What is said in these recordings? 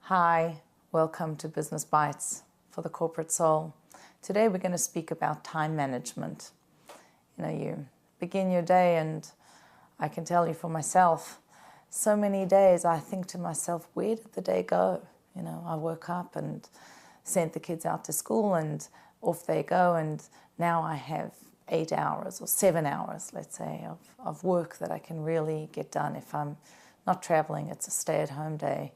Hi, welcome to Business Bytes for the corporate soul. Today we're going to speak about time management. You begin your day, and I can tell you for myself, so many days I think to myself, where did the day go? I woke up and sent the kids out to school and off they go, and now I have 8 hours or 7 hours, let's say, of work that I can really get done. If I'm not traveling, it's a stay-at-home day.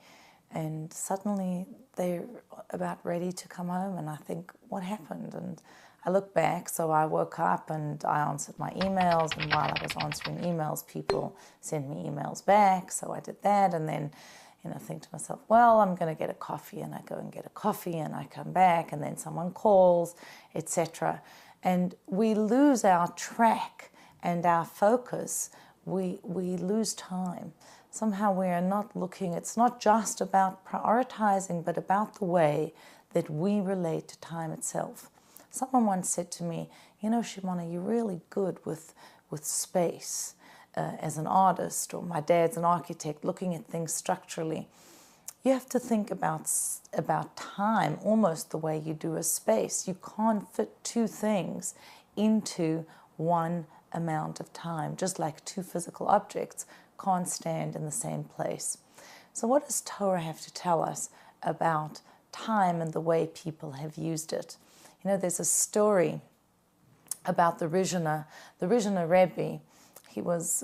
And suddenly they're about ready to come home, and I think, what happened? And I look back, so I woke up and I answered my emails, and while I was answering emails, people sent me emails back, so I did that, and then think to myself, well, I'm going to get a coffee, and I go and get a coffee, and I come back, and then someone calls, etc. And we lose our track and our focus. We lose time. Somehow we are not looking, it's not just about prioritizing, but about the way that we relate to time itself. Someone once said to me, Shimona, you're really good with space as an artist, or my dad's an architect, looking at things structurally. You have to think about time almost the way you do a space. You can't fit two things into one amount of time, just like two physical objects can't stand in the same place. So what does Torah have to tell us about time and the way people have used it? There's a story about the Rishon Rebbe. He was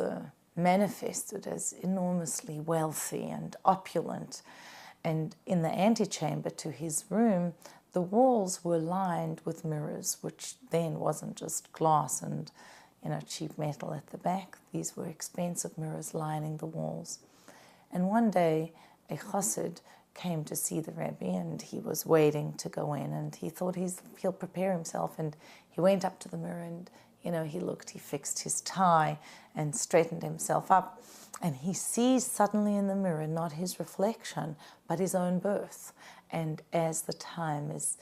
manifested as enormously wealthy and opulent, and in the antechamber to his room, the walls were lined with mirrors, which then wasn't just glass and cheap metal at the back. These were expensive mirrors lining the walls. And one day, a chassid came to see the Rebbe, and he was waiting to go in, and he thought he'll prepare himself, and he went up to the mirror, and he looked, he fixed his tie and straightened himself up, and he sees suddenly in the mirror not his reflection, but his own birth. And as the time is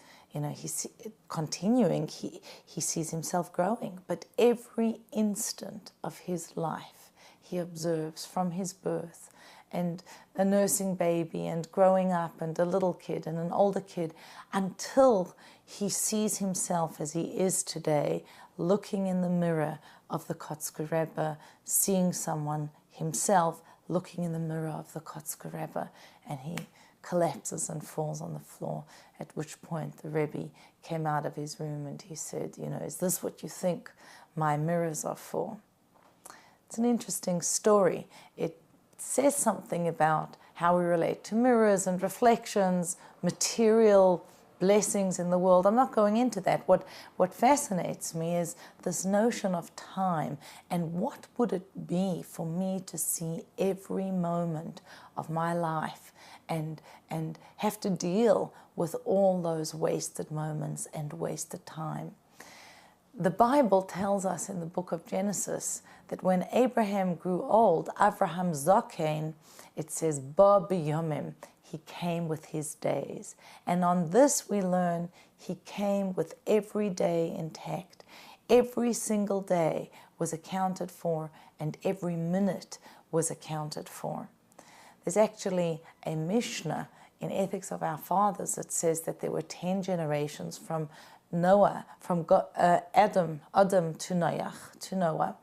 he's continuing, he sees himself growing. But every instant of his life, he observes from his birth, and a nursing baby, and growing up, and a little kid, and an older kid, until he sees himself as he is today, looking in the mirror of the Kotzker Rebbe, seeing someone himself, looking in the mirror of the Kotzker Rebbe, and he collapses and falls on the floor, at which point the Rebbe came out of his room and he said, is this what you think my mirrors are for? It's an interesting story. It says something about how we relate to mirrors and reflections, material blessings in the world. I'm not going into that. What fascinates me is this notion of time, and what would it be for me to see every moment of my life and have to deal with all those wasted moments and wasted time. The Bible tells us in the book of Genesis that when Abraham grew old, Avraham Zaken, it says, Ba b'yomim, he came with his days. And on this we learn he came with every day intact. Every single day was accounted for, and every minute was accounted for. There's actually a Mishnah in Ethics of Our Fathers that says that there were 10 generations from Noah, from Adam to Noah,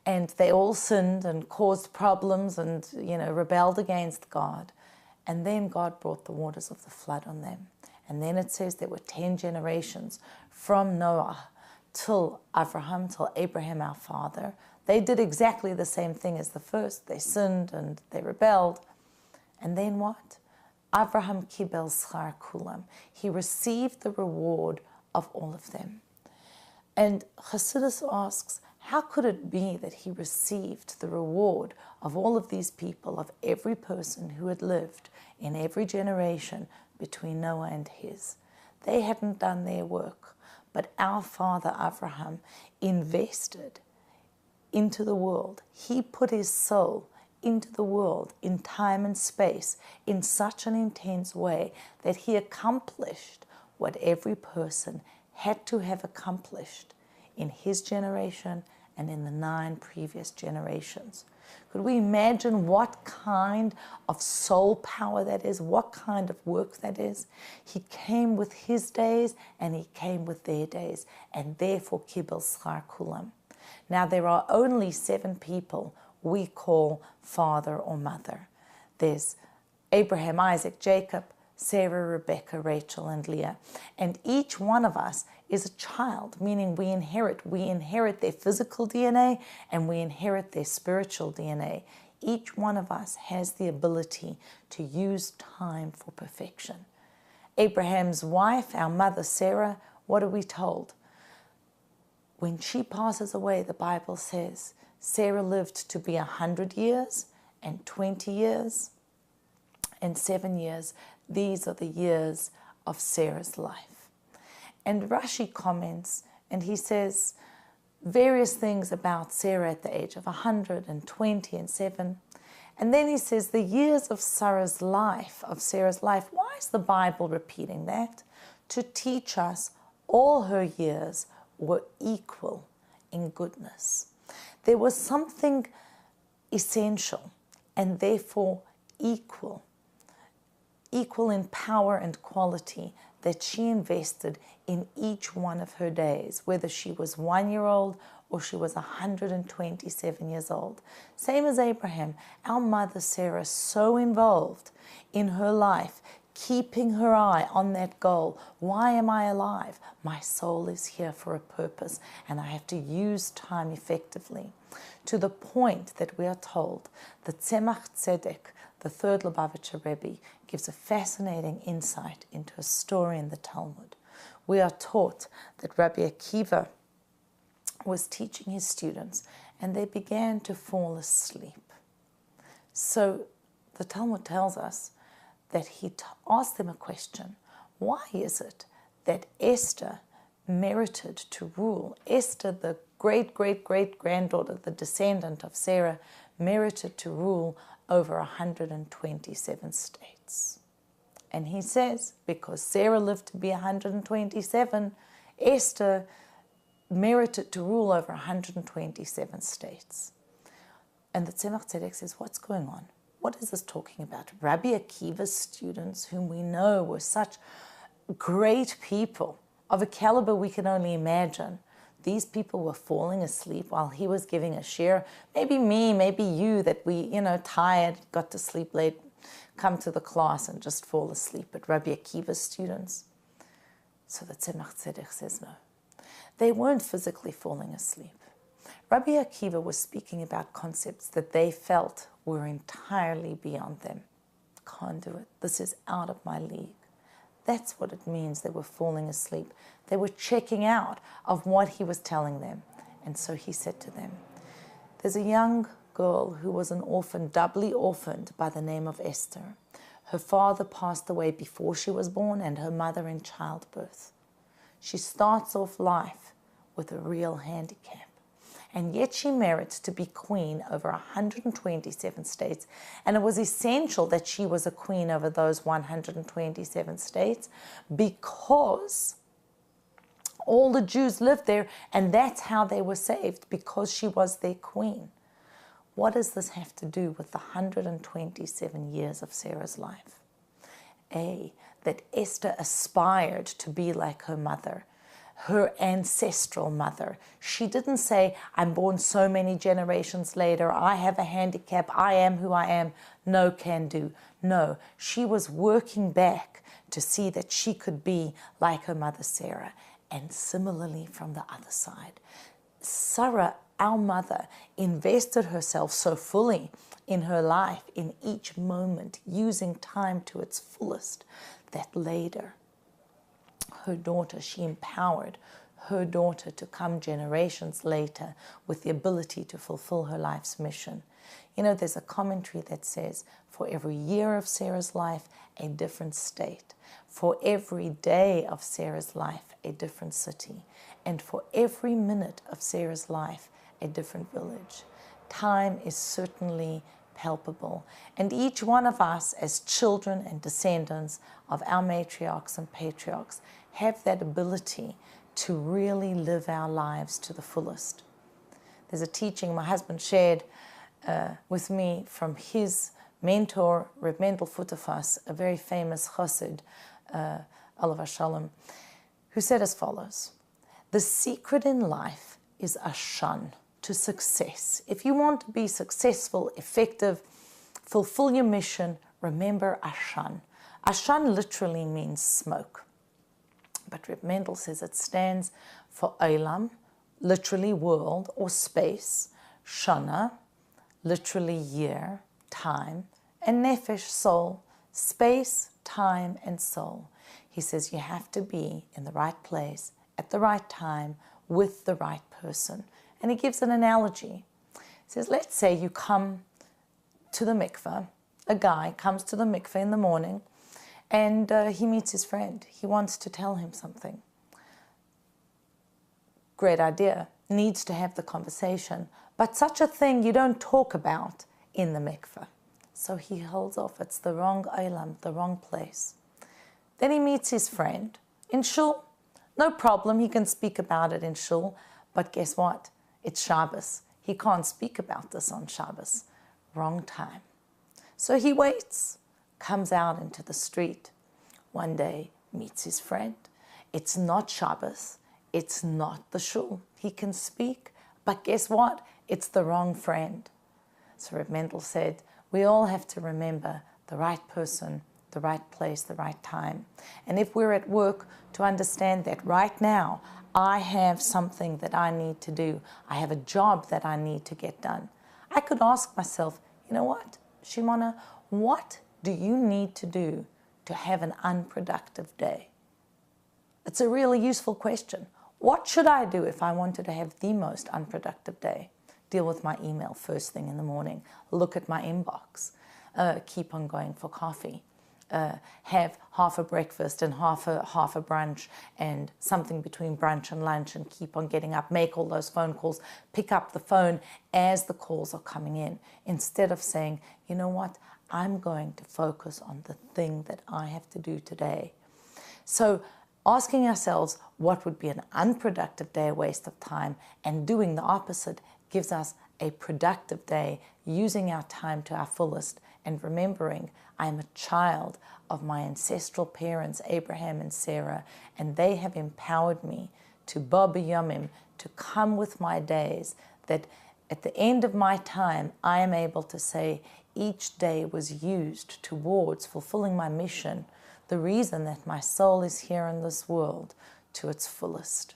and they all sinned and caused problems and rebelled against God, and then God brought the waters of the flood on them. And then it says there were 10 generations from Noah till Abraham, till Abraham our father. They did exactly the same thing as the first. They sinned and they rebelled. And then what? Abraham kibel schar kulam. He received the reward of all of them. And Chassidus asks, how could it be that he received the reward of all of these people, of every person who had lived in every generation between Noah and his? They hadn't done their work, but our father Abraham invested into the world. He put his soul into the world in time and space in such an intense way that he accomplished what every person had to have accomplished in his generation and in the 9 previous generations. Could we imagine what kind of soul power that is, what kind of work that is? He came with his days and he came with their days, and therefore kibel schar kulam. Now there are only 7 people we call father or mother. There's Abraham, Isaac, Jacob, Sarah, Rebecca, Rachel, and Leah. And each one of us is a child, meaning we inherit their physical DNA and we inherit their spiritual DNA. Each one of us has the ability to use time for perfection. Abraham's wife, our mother Sarah, what are we told? When she passes away, the Bible says, Sarah lived to be 100 years and 20 years and 7 years. These are the years of Sarah's life. And Rashi comments, and he says various things about Sarah at the age of 120 and 7. And then he says the years of Sarah's life. Why is the Bible repeating that? To teach us all her years were equal in goodness. There was something essential and therefore equal in power and quality that she invested in each one of her days, whether she was 1 year old or she was 127 years old. Same as Abraham, our mother Sarah, so involved in her life, keeping her eye on that goal. Why am I alive? My soul is here for a purpose, and I have to use time effectively. To the point that we are told that Tzemach Tzedek, the 3rd Lubavitcher Rebbe, gives a fascinating insight into a story in the Talmud. We are taught that Rabbi Akiva was teaching his students and they began to fall asleep. So the Talmud tells us that he asked them a question. Why is it that Esther merited to rule? Esther, the great-great-great-granddaughter, the descendant of Sarah, merited to rule over 127 states. And he says, because Sarah lived to be 127, Esther merited to rule over 127 states. And the Tzemach Tzedek says, what's going on? What is this talking about? Rabbi Akiva's students, whom we know were such great people, of a caliber we can only imagine, these people were falling asleep while he was giving a shir. Maybe me, maybe you, that we, tired, got to sleep late, come to the class and just fall asleep. But Rabbi Akiva's students. So the Tzemach Tzedek says no. They weren't physically falling asleep. Rabbi Akiva was speaking about concepts that they felt were entirely beyond them. Can't do it. This is out of my league. That's what it means they were falling asleep. They were checking out of what he was telling them. And so he said to them, there's a young girl who was an orphan, doubly orphaned, by the name of Esther. Her father passed away before she was born and her mother in childbirth. She starts off life with a real handicap. And yet she merits to be queen over 127 states. And it was essential that she was a queen over those 127 states because all the Jews lived there, and that's how they were saved, because she was their queen. What does this have to do with the 127 years of Sarah's life? That Esther aspired to be like her mother, her ancestral mother. She didn't say, I'm born so many generations later, I have a handicap, I am who I am, no can do. No, she was working back to see that she could be like her mother Sarah. And similarly from the other side, Sarah, our mother, invested herself so fully in her life, in each moment, using time to its fullest, that later her daughter, she empowered her daughter to come generations later with the ability to fulfill her life's mission. There's a commentary that says, for every year of Sarah's life, a different state. For every day of Sarah's life, a different city. And for every minute of Sarah's life, a different village. Time is certainly palpable. And each one of us, as children and descendants of our matriarchs and patriarchs, have that ability to really live our lives to the fullest. There's a teaching my husband shared with me from his mentor, Reb Mendel Futterfass, a very famous chassid, Alav Shalom, who said as follows: the secret in life is ashan, to success. If you want to be successful, effective, fulfill your mission, remember ashan. Ashan literally means smoke. But Reb Mendel says it stands for Olam, literally world or space, Shana, literally year, time, and Nefesh, soul, space, time, and soul. He says you have to be in the right place, at the right time, with the right person. And he gives an analogy. He says, let's say you come to the mikveh, a guy comes to the mikveh in the morning, and he meets his friend. He wants to tell him something. Great idea. Needs to have the conversation. But such a thing you don't talk about in the mikveh. So he holds off. It's the wrong olam, the wrong place. Then he meets his friend in shul. No problem, he can speak about it in shul. But guess what? It's Shabbos. He can't speak about this on Shabbos. Wrong time. So he waits, comes out into the street. One day, meets his friend. It's not Shabbos. It's not the shul. He can speak, but guess what? It's the wrong friend. So Reb Mendel said, we all have to remember the right person, the right place, the right time. And if we're at work, to understand that right now, I have something that I need to do. I have a job that I need to get done. I could ask myself, you know what, Shimona, what do you need to do to have an unproductive day? It's a really useful question. What should I do if I wanted to have the most unproductive day? Deal with my email first thing in the morning, look at my inbox, keep on going for coffee, have half a breakfast and half a brunch and something between brunch and lunch, and keep on getting up, make all those phone calls, pick up the phone as the calls are coming in, instead of saying, you know what, I'm going to focus on the thing that I have to do today. So asking ourselves what would be an unproductive day, a waste of time, and doing the opposite gives us a productive day, using our time to our fullest and remembering I am a child of my ancestral parents, Abraham and Sarah, and they have empowered me to ba b'yamim, to come with my days, that at the end of my time, I am able to say each day was used towards fulfilling my mission, the reason that my soul is here in this world, to its fullest.